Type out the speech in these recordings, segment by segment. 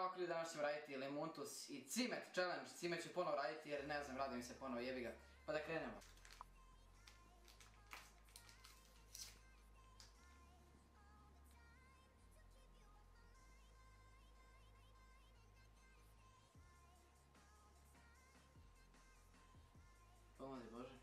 ovako ljudi, danas ćemo raditi limuntus i cimet challenge. Cimet ću ponovo raditi jer ne znam, radi mi se ponovo, jebi ga. Pa da krenemo. Pomozi Bože.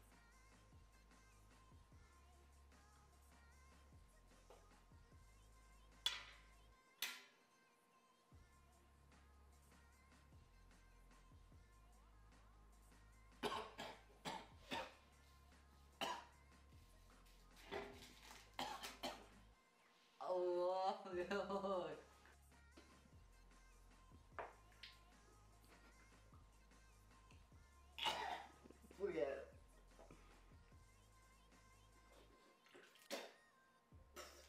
Allah, joj. Fujer.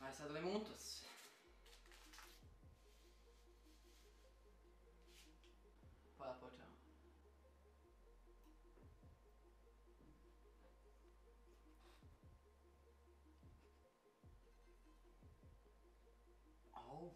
Aj sad limuntus. Pa da počnemo. Au.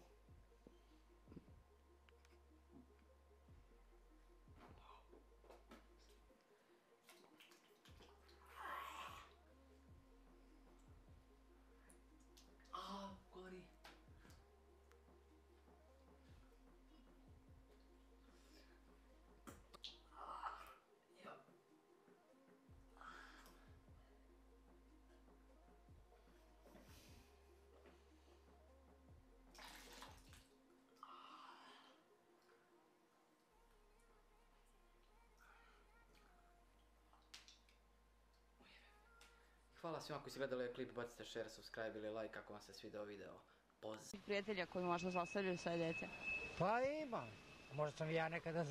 Gori. Hvala svima koji su gledali ovaj klip, bacite share, subscribe ili like ako vam se svidio video. Pozdrav. Prijatelja koji možda zlostavljaju svoje dete? Pa imam. Možda sam i ja nekada